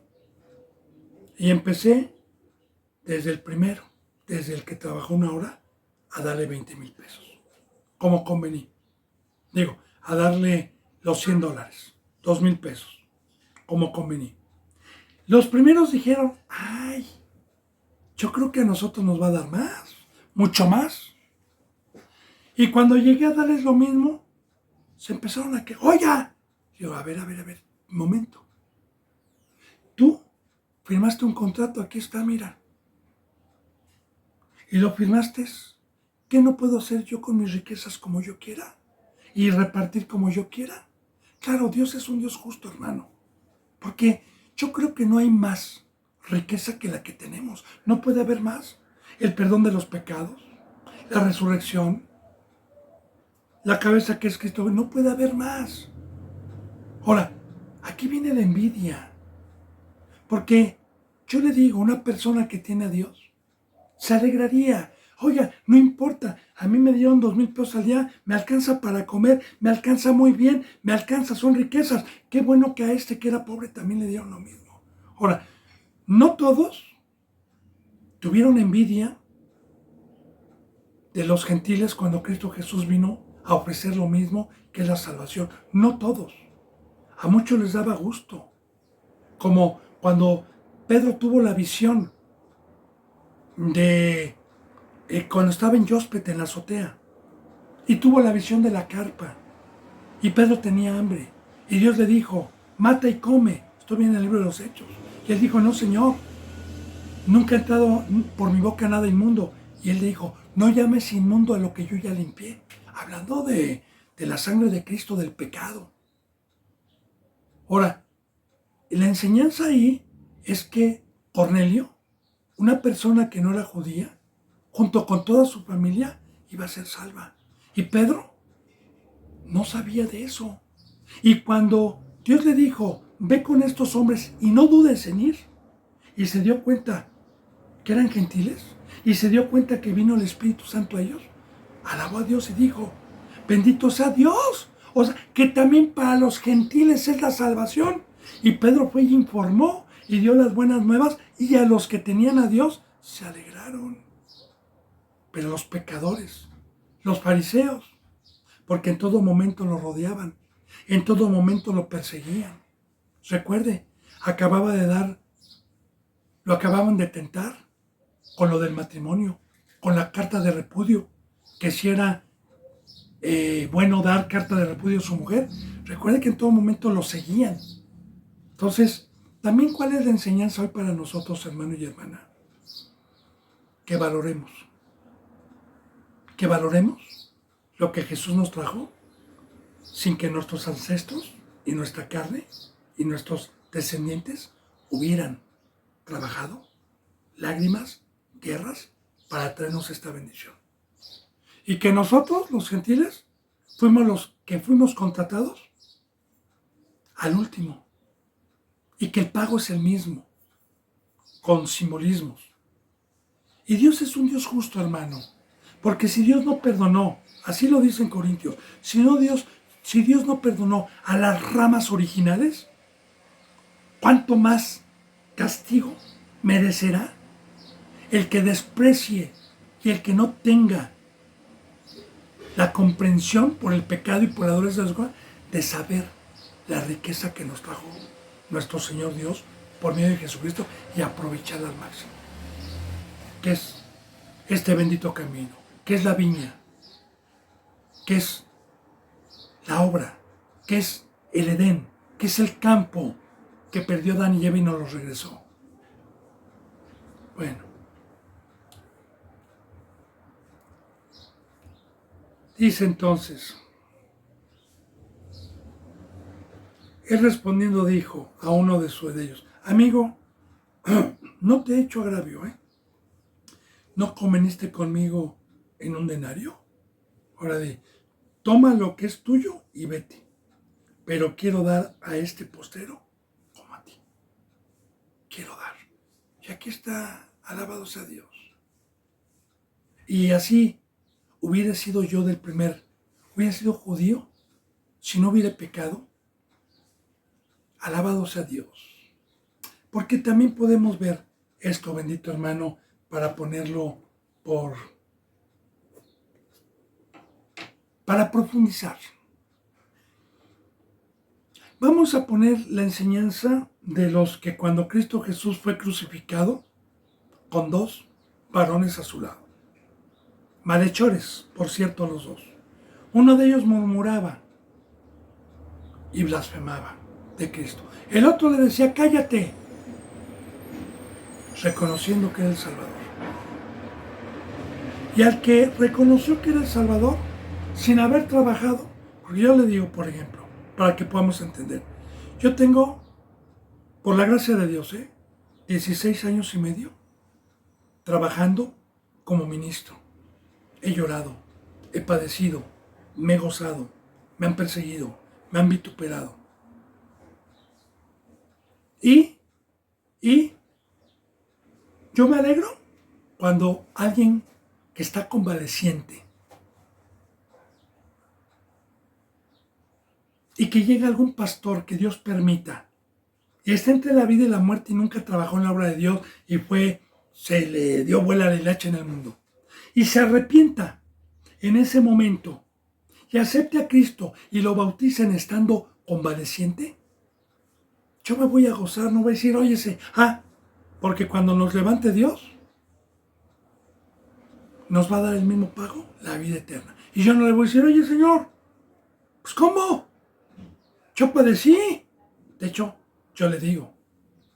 Y empecé desde el primero, desde el que trabajó una hora, a darle 20,000 pesos. Como convení. Digo, a darle los $100, 2,000 pesos. Como convení. Los primeros dijeron, ay, yo creo que a nosotros nos va a dar más, mucho más. Y cuando llegué a darles lo mismo, se empezaron a que, oiga, digo, a ver, un momento. Tú firmaste un contrato, aquí está, mira. Y lo firmaste, ¿qué no puedo hacer yo con mis riquezas como yo quiera? Y repartir como yo quiera. Claro, Dios es un Dios justo, hermano. Porque yo creo que no hay más riqueza que la que tenemos. No puede haber más. El perdón de los pecados, la resurrección, la cabeza que es Cristo, no puede haber más. Ahora, aquí viene la envidia. Porque yo le digo, una persona que tiene a Dios, se alegraría. Oiga, no importa, a mí me dieron 2,000 pesos al día, me alcanza para comer, me alcanza muy bien, me alcanza, son riquezas. Qué bueno que a este que era pobre también le dieron lo mismo. Ahora, No todos tuvieron envidia de los gentiles cuando Cristo Jesús vino a ofrecer lo mismo que es la salvación. No todos. A muchos les daba gusto. Como cuando Pedro tuvo la visión de cuando estaba en Yóspete, en la azotea, y tuvo la visión de la carpa, y Pedro tenía hambre, y Dios le dijo, mata y come. Esto viene en el libro de los Hechos. Y él dijo, no, Señor, nunca ha entrado por mi boca nada inmundo. Y él dijo, no llames inmundo a lo que yo ya limpié. Hablando de la sangre de Cristo, del pecado. Ahora, la enseñanza ahí es que Cornelio, una persona que no era judía, junto con toda su familia, iba a ser salva. Y Pedro no sabía de eso. Y cuando Dios le dijo, ve con estos hombres y no dudes en ir, y se dio cuenta que eran gentiles, y se dio cuenta que vino el Espíritu Santo a ellos, alabó a Dios y dijo, bendito sea Dios. O sea, que también para los gentiles es la salvación. Y Pedro fue y informó y dio las buenas nuevas, y a los que tenían a Dios se alegraron. Pero los pecadores, los fariseos, porque en todo momento lo rodeaban, en todo momento lo perseguían. Recuerde, lo acababan de tentar con lo del matrimonio, con la carta de repudio, que si era bueno dar carta de repudio a su mujer. Recuerde que en todo momento lo seguían. Entonces, también cuál es la enseñanza hoy para nosotros, hermano y hermana. Que valoremos lo que Jesús nos trajo, sin que nuestros ancestros y nuestra carne y nuestros descendientes hubieran trabajado lágrimas, guerras, para traernos esta bendición. Y que nosotros, los gentiles, fuimos los que fuimos contratados al último. Y que el pago es el mismo, con simbolismos. Y Dios es un Dios justo, hermano. Porque si Dios no perdonó, así lo dice en Corintios, si Dios no perdonó a las ramas originales, ¿cuánto más castigo merecerá el que desprecie y el que no tenga la comprensión por el pecado y por la dureza de las cosas, de saber la riqueza que nos trajo nuestro Señor Dios por medio de Jesucristo y aprovecharla al máximo? ¿Qué es este bendito camino? ¿Qué es la viña? ¿Qué es la obra? ¿Qué es el Edén? ¿Qué es el campo que perdió Adán y Eva y nos lo regresó? Bueno, dice entonces, él respondiendo dijo a uno de ellos, amigo, no te he hecho agravio, ¿eh? ¿No conveniste conmigo en un denario? Ahora toma lo que es tuyo y vete, pero quiero dar a este postero como a ti. Quiero dar. Y aquí está, alabado sea Dios. Y así hubiera sido yo hubiera sido judío, si no hubiera pecado. Alabado sea Dios. Porque también podemos ver esto, bendito hermano, para ponerlo para profundizar. Vamos a poner la enseñanza de los que cuando Cristo Jesús fue crucificado, con dos varones a su lado. Malhechores, por cierto, los dos. Uno de ellos murmuraba y blasfemaba de Cristo. El otro le decía, cállate, reconociendo que era el Salvador. Y al que reconoció que era el Salvador, sin haber trabajado, porque yo le digo, por ejemplo, para que podamos entender, yo tengo, por la gracia de Dios, 16 años y medio trabajando como ministro. He llorado, he padecido, me he gozado, me han perseguido, me han vituperado. Y yo me alegro cuando alguien que está convaleciente y que llegue algún pastor que Dios permita y está entre la vida y la muerte y nunca trabajó en la obra de Dios y se le dio vuela la hilacha en el mundo, y se arrepienta en ese momento y acepte a Cristo y lo bauticen estando convaleciente, yo me voy a gozar, no voy a decir, oye, porque cuando nos levante Dios, nos va a dar el mismo pago, la vida eterna. Y yo no le voy a decir, oye, Señor, pues ¿cómo? Yo padecí. De hecho, yo le digo,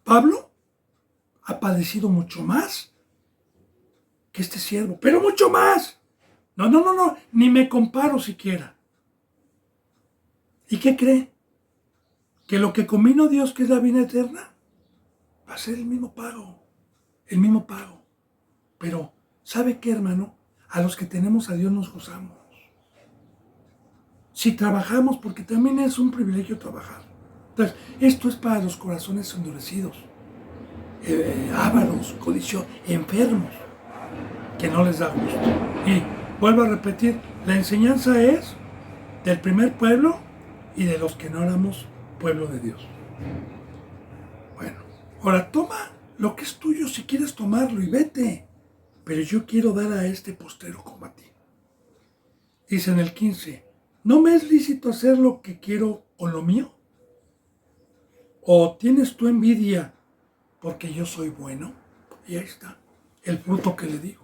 Pablo ha padecido mucho más que este siervo, pero mucho más. No, ni me comparo siquiera. ¿Y qué cree? Que lo que combinó Dios, que es la vida eterna, va a ser el mismo pago. El mismo pago. Pero, ¿sabe qué, hermano? A los que tenemos a Dios nos gozamos. Si trabajamos, porque también es un privilegio trabajar. Entonces, esto es para los corazones endurecidos, ávaros, codicio, enfermos, que no les da gusto. Y vuelvo a repetir, la enseñanza es del primer pueblo y de los que no éramos pueblo de Dios. Bueno, ahora toma lo que es tuyo si quieres tomarlo y vete. Pero yo quiero dar a este postero como a ti. Dice en el 15, ¿no me es lícito hacer lo que quiero con lo mío? ¿O tienes tu envidia porque yo soy bueno? Y ahí está el fruto que le digo.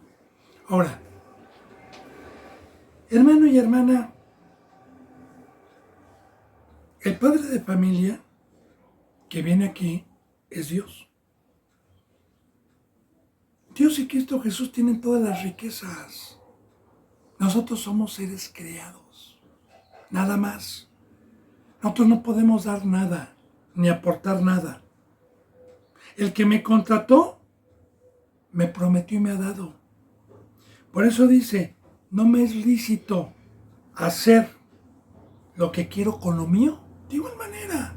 Ahora, hermano y hermana, el padre de familia que viene aquí es Dios. Dios y Cristo Jesús tienen todas las riquezas. Nosotros somos seres creados, nada más. Nosotros no podemos dar nada, ni aportar nada. El que me contrató, me prometió y me ha dado. Por eso dice, no me es lícito hacer lo que quiero con lo mío. De igual manera,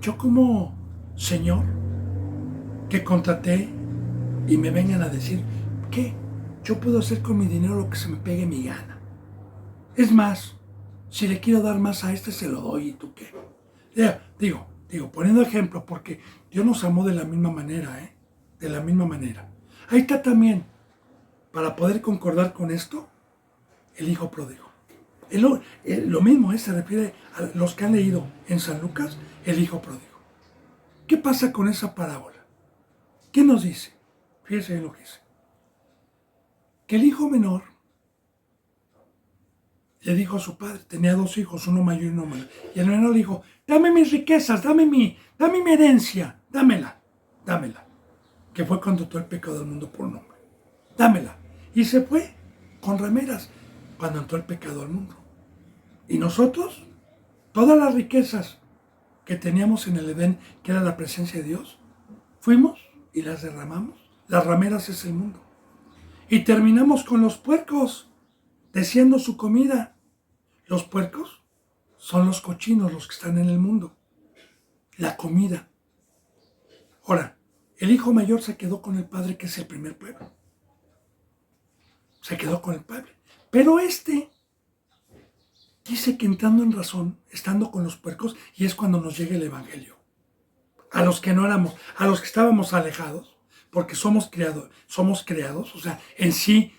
yo como Señor que contraté y me vengan a decir, ¿qué? Yo puedo hacer con mi dinero lo que se me pegue mi gana. Es más, si le quiero dar más a este, se lo doy, ¿y tú qué? Digo, poniendo ejemplo, porque Dios nos amó de la misma manera, de la misma manera. Ahí está también, para poder concordar con esto, el hijo pródigo. Lo mismo se refiere a los que han leído en San Lucas, el hijo pródigo. ¿Qué pasa con esa parábola? ¿Qué nos dice? Fíjense lo que dice. Que el hijo menor le dijo a su padre, tenía 2 hijos, uno mayor y uno menor. Y el menor le dijo, dame mis riquezas, dame mi herencia, dámela. Que fue cuando todo el pecado del mundo por un hombre. Dámela. Y se fue con rameras cuando entró el pecado al mundo. Y nosotros, todas las riquezas que teníamos en el Edén, que era la presencia de Dios, fuimos y las derramamos. Las rameras es el mundo. Y terminamos con los puercos, deseando su comida. Los puercos son los cochinos, los que están en el mundo. La comida. Ahora, el hijo mayor se quedó con el padre, que es el primer pueblo. Se quedó con el padre. Pero este dice que entrando en razón, estando con los puercos, y es cuando nos llega el evangelio. A los que no éramos, a los que estábamos alejados, porque somos creados, o sea, en sí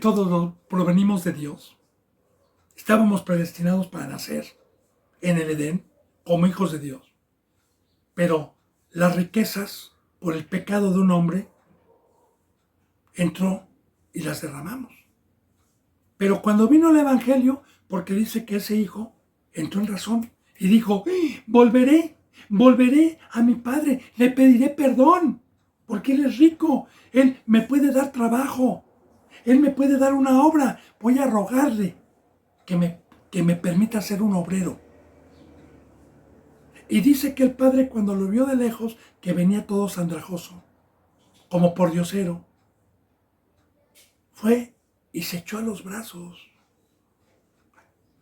todos provenimos de Dios. Estábamos predestinados para nacer en el Edén como hijos de Dios. Pero las riquezas, por el pecado de un hombre, entró y las derramamos. Pero cuando vino el evangelio, porque dice que ese hijo entró en razón y dijo, volveré a mi padre, le pediré perdón, porque él es rico, él me puede dar trabajo, él me puede dar una obra, voy a rogarle que me permita ser un obrero. Y dice que el padre, cuando lo vio de lejos, que venía todo andrajoso, como por diosero, fue y se echó a los brazos,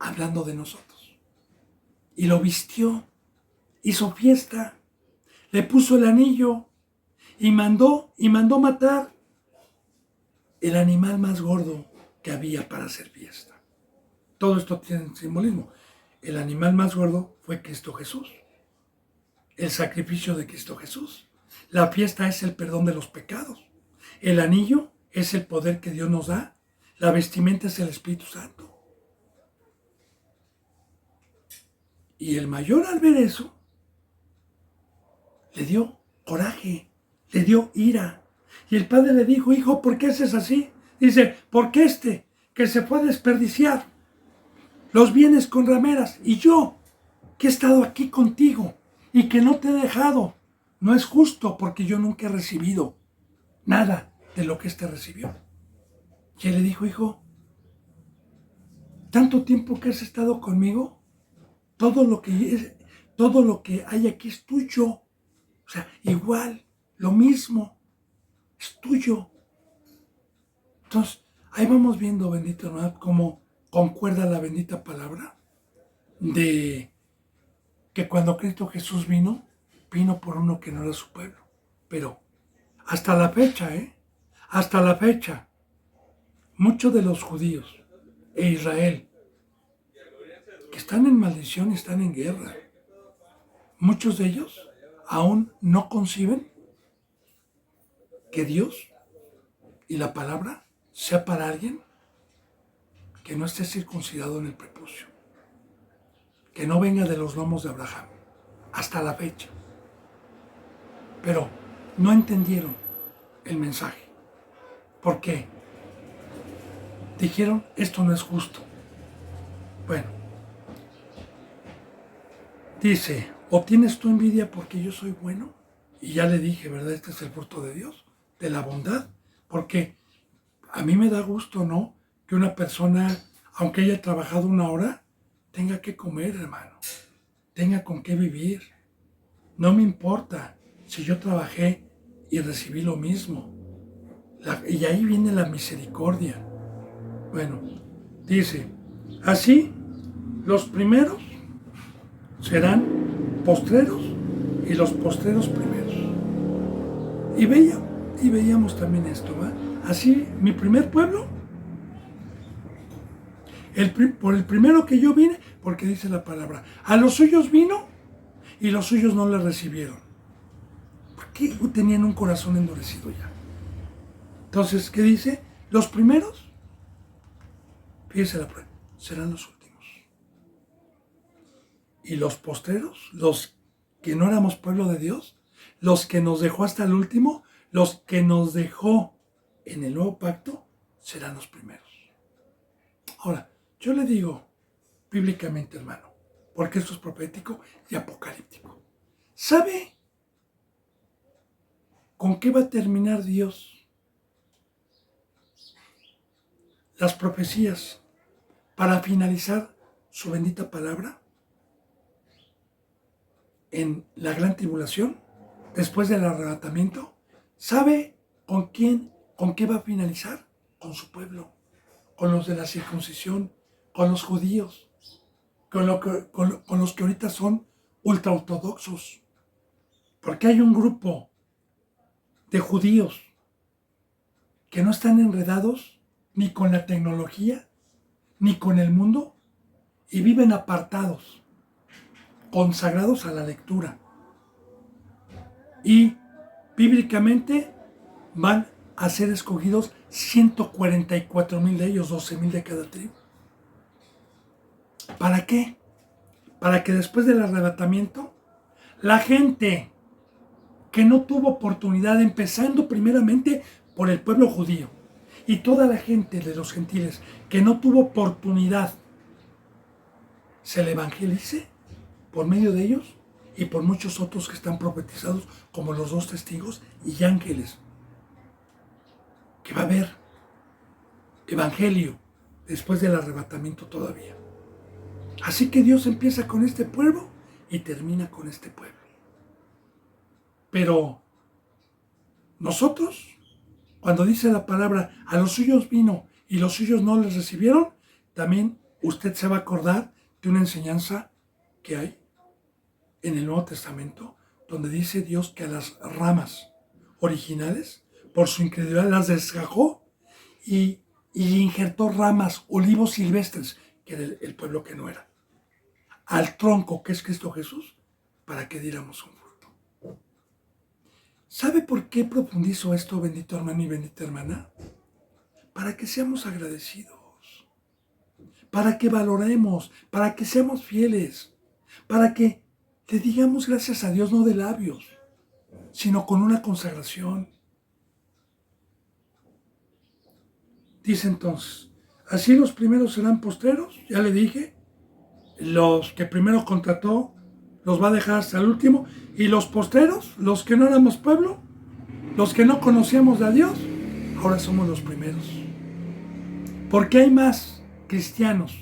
hablando de nosotros. Y lo vistió, hizo fiesta, le puso el anillo y mandó matar el animal más gordo que había para hacer fiesta. Todo esto tiene simbolismo. El animal más gordo fue Cristo Jesús. el sacrificio de Cristo Jesús. La fiesta es el perdón de los pecados. El anillo es el poder que Dios nos da. La vestimenta es el Espíritu Santo. Y el mayor, al ver eso, le dio coraje, le dio ira. Y el padre le dijo: hijo, ¿por qué haces así? Dice: porque que se fue a desperdiciar los bienes con rameras, y yo, que he estado aquí contigo y que no te he dejado, no es justo, porque yo nunca he recibido nada de lo que recibió. Y él le dijo: hijo, tanto tiempo que has estado conmigo, todo lo que hay aquí es tuyo. O sea, igual, lo mismo, es tuyo. Entonces, ahí vamos viendo, bendito hermano, cómo concuerda la bendita palabra de que cuando Cristo Jesús vino por uno que no era su pueblo. Pero hasta la fecha, hasta la fecha, muchos de los judíos e Israel que están en maldición, están en guerra, muchos de ellos aún no conciben que Dios y la palabra sea para alguien que no esté circuncidado en el prepucio, que no venga de los lomos de Abraham, hasta la fecha. Pero no entendieron el mensaje. ¿Por qué? Dijeron: esto no es justo. Bueno, dice: ¿o tienes tu envidia porque yo soy bueno? Y ya le dije, ¿verdad? Este es el fruto de Dios, de la bondad. Porque a mí me da gusto, ¿no?, que una persona, aunque haya trabajado 1 hora, tenga que comer, hermano. Tenga con qué vivir. No me importa si yo trabajé y recibí lo mismo. Y ahí viene la misericordia. Bueno, dice: así los primeros serán postreros y los postreros primeros. Y veíamos también esto, ¿va? Así, mi primer pueblo, por el primero que yo vine, porque dice la palabra: a los suyos vino y los suyos no le recibieron. Porque tenían un corazón endurecido ya. Entonces, ¿qué dice? Los primeros, fíjese la prueba, serán los últimos. Y los postreros, los que no éramos pueblo de Dios, los que nos dejó hasta el último, los que nos dejó en el nuevo pacto, serán los primeros. Ahora, yo le digo bíblicamente, hermano, porque esto es profético y apocalíptico. ¿Sabe con qué va a terminar Dios las profecías para finalizar su bendita palabra? En la gran tribulación, después del arrebatamiento, ¿sabe con qué va a finalizar? Con su pueblo, con los de la circuncisión, con los judíos, con los que ahorita son ultraortodoxos. Porque hay un grupo de judíos que no están enredados ni con la tecnología, ni con el mundo, y viven apartados, consagrados a la lectura. Y bíblicamente van a ser escogidos 144,000 de ellos, 12,000 de cada tribu. ¿Para qué? Para que después del arrebatamiento, la gente que no tuvo oportunidad, empezando primeramente por el pueblo judío, y toda la gente de los gentiles que no tuvo oportunidad, se le evangelice por medio de ellos y por muchos otros que están profetizados, como los 2 testigos y ángeles. Que va a haber evangelio después del arrebatamiento todavía. Así que Dios empieza con este pueblo y termina con este pueblo. Pero nosotros, cuando dice la palabra: a los suyos vino y los suyos no les recibieron, también usted se va a acordar de una enseñanza que hay en el Nuevo Testamento, donde dice Dios que a las ramas originales, por su incredulidad, las desgajó y injertó ramas, olivos silvestres, que era el pueblo que no era, al tronco, que es Cristo Jesús, para que diéramos un fruto. ¿Sabe por qué profundizo esto, bendito hermano y bendita hermana? Para que seamos agradecidos, para que valoremos, para que seamos fieles, para que le digamos gracias a Dios no de labios, sino con una consagración. Dice entonces, así los primeros serán postreros, ya le dije, los que primero contrató los va a dejar hasta el último, y los postreros, los que no éramos pueblo, los que no conocíamos a Dios, ahora somos los primeros. Porque hay más cristianos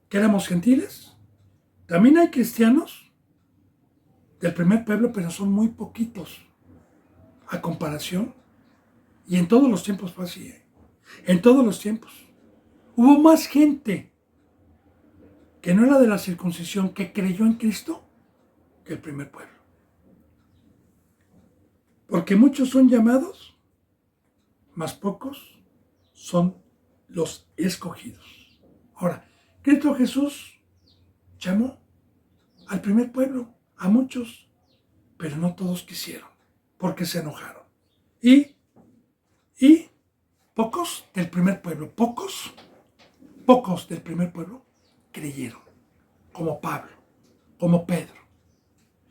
que éramos gentiles. También hay cristianos del primer pueblo, pero son muy poquitos a comparación. Y en todos los tiempos fue así, ¿eh? En todos los tiempos. Hubo más gente que no era de la circuncisión que creyó en Cristo que el primer pueblo. Porque muchos son llamados, más pocos son los escogidos. Ahora, Cristo Jesús llamó al primer pueblo, a muchos, pero no todos quisieron, porque se enojaron. Y pocos del primer pueblo, pocos del primer pueblo creyeron, como Pablo, como Pedro.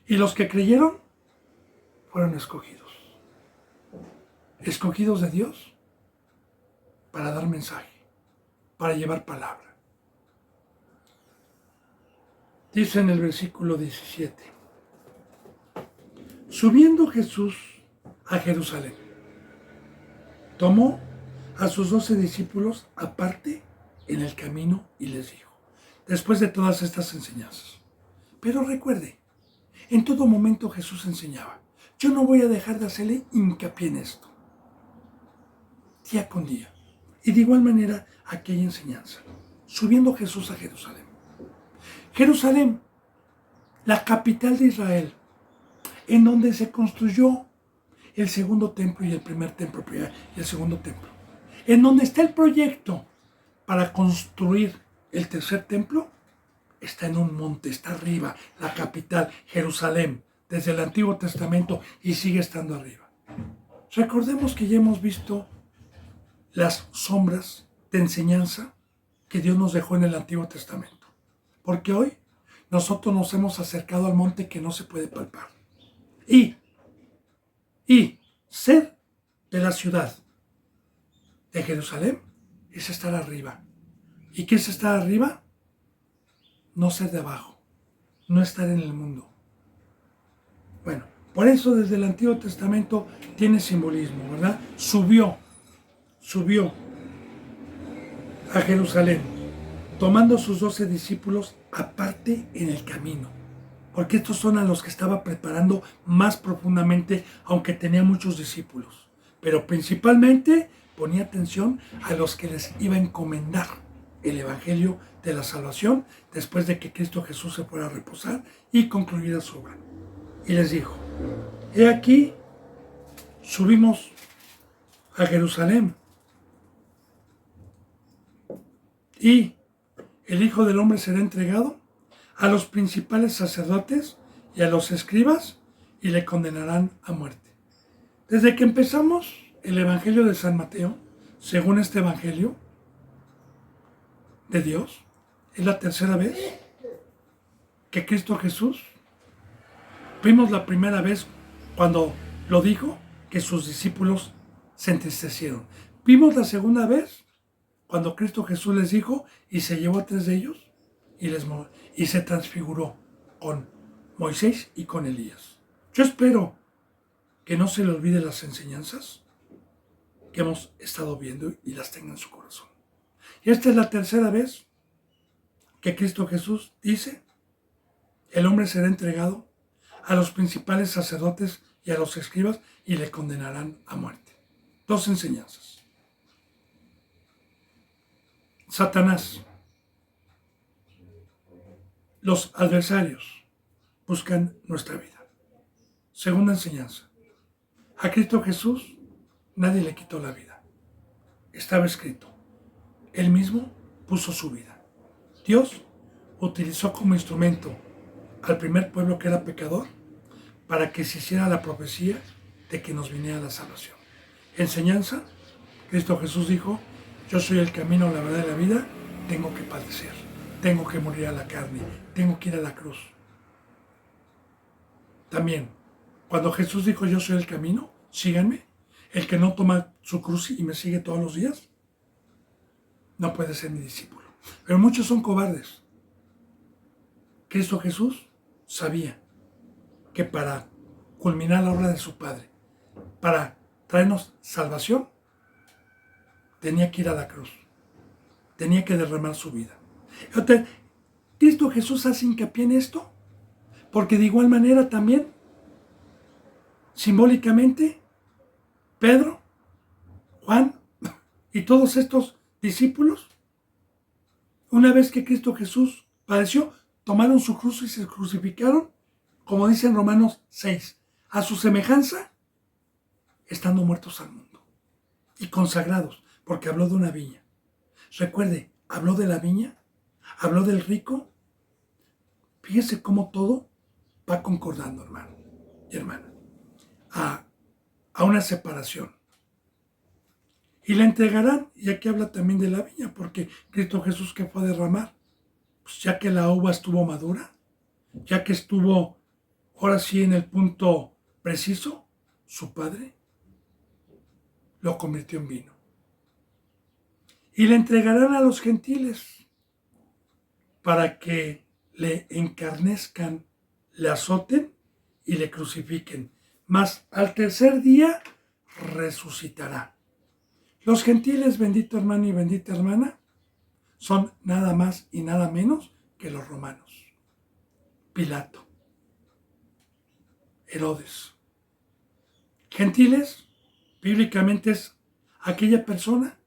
Y los que creyeron fueron escogidos. Escogidos de Dios para dar mensaje, para llevar palabra. Dice en el versículo 17, subiendo Jesús a Jerusalén, tomó a sus 12 discípulos aparte en el camino y les dijo, después de todas estas enseñanzas, pero recuerde, en todo momento Jesús enseñaba. Yo no voy a dejar de hacerle hincapié en esto, día con día. Y de igual manera, aquí hay enseñanza. Subiendo Jesús a Jerusalén. Jerusalén, la capital de Israel, en donde se construyó el segundo templo y el primer templo y el segundo templo. En donde está el proyecto para construir el tercer templo, está en un monte, está arriba, la capital, Jerusalén, desde el Antiguo Testamento y sigue estando arriba. Recordemos que ya hemos visto las sombras de enseñanza que Dios nos dejó en el Antiguo Testamento. Porque hoy nosotros nos hemos acercado al monte que no se puede palpar. Y ser de la ciudad de Jerusalén es estar arriba. ¿Y qué es estar arriba? No ser de abajo, no estar en el mundo. Bueno, por eso desde el Antiguo Testamento tiene simbolismo, ¿verdad? Subió a Jerusalén, tomando sus 12 discípulos aparte en el camino, porque estos son a los que estaba preparando más profundamente, aunque tenía muchos discípulos, pero principalmente ponía atención a los que les iba a encomendar el Evangelio de la salvación después de que Cristo Jesús se fuera a reposar y concluyera su obra. Y les dijo, he aquí, subimos a Jerusalén, y el Hijo del Hombre será entregado a los principales sacerdotes y a los escribas y le condenarán a muerte. Desde que empezamos el Evangelio de San Mateo, según este Evangelio de Dios, es la tercera vez que Cristo Jesús, vimos la primera vez cuando lo dijo, que sus discípulos se entristecieron. Vimos la segunda vez cuando Cristo Jesús les dijo y se llevó a 3 de ellos y se transfiguró con Moisés y con Elías. Yo espero que no se le olvide las enseñanzas que hemos estado viendo y las tenga en su corazón. Y esta es la tercera vez que Cristo Jesús dice, el hombre será entregado a los principales sacerdotes y a los escribas y le condenarán a muerte. 2 enseñanzas. Satanás, los adversarios buscan nuestra vida. Segunda enseñanza. A Cristo Jesús nadie le quitó la vida. Estaba escrito. Él mismo puso su vida. Dios utilizó como instrumento al primer pueblo que era pecador para que se hiciera la profecía de que nos viniera la salvación. Enseñanza, Cristo Jesús dijo, yo soy el camino, la verdad y la vida, tengo que padecer, tengo que morir a la carne, tengo que ir a la cruz. También, cuando Jesús dijo, yo soy el camino, síganme, el que no toma su cruz y me sigue todos los días, no puede ser mi discípulo. Pero muchos son cobardes. Cristo Jesús sabía que para culminar la obra de su Padre, para traernos salvación, tenía que ir a la cruz, tenía que derramar su vida. Entonces, Cristo Jesús hace hincapié en esto, porque de igual manera también, simbólicamente, Pedro, Juan y todos estos discípulos, una vez que Cristo Jesús padeció, tomaron su cruz y se crucificaron, como dice en Romanos 6, a su semejanza, estando muertos al mundo y consagrados, porque habló de una viña. Recuerde, habló de la viña, habló del rico. Fíjese cómo todo va concordando, hermano y hermana, a una separación. Y la entregarán, y aquí habla también de la viña, porque Cristo Jesús, ¿qué fue a derramar? Pues ya que la uva estuvo madura, ya que estuvo ahora sí en el punto preciso, su Padre lo convirtió en vino. Y le entregarán a los gentiles para que le encarnezcan, le azoten y le crucifiquen. Mas al tercer día resucitará. Los gentiles, bendito hermano y bendita hermana, son nada más y nada menos que los romanos. Pilato, Herodes. Gentiles, bíblicamente es aquella persona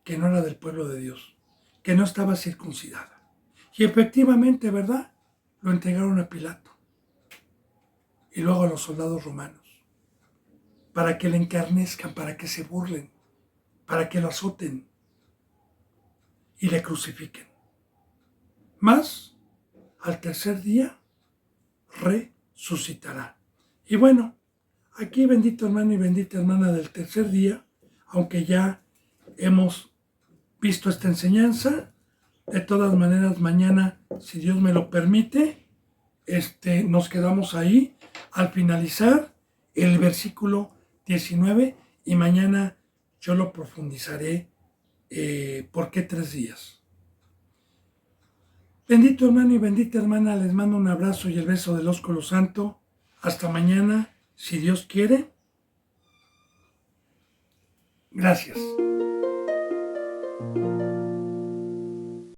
que no era del pueblo de Dios, que no estaba circuncidada. Y efectivamente, ¿verdad? Lo entregaron a Pilato y luego a los soldados romanos, para que le encarnezcan, para que se burlen, para que lo azoten y le crucifiquen. Mas, al tercer día, resucitará. Y bueno, aquí, bendito hermano y bendita hermana, del tercer día, aunque ya hemos visto esta enseñanza, de todas maneras, mañana, si Dios me lo permite, nos quedamos ahí al finalizar el versículo 19 y mañana yo lo profundizaré. ¿Por qué 3 días? Bendito hermano y bendita hermana, les mando un abrazo y el beso del ósculo santo. Hasta mañana, si Dios quiere. Gracias.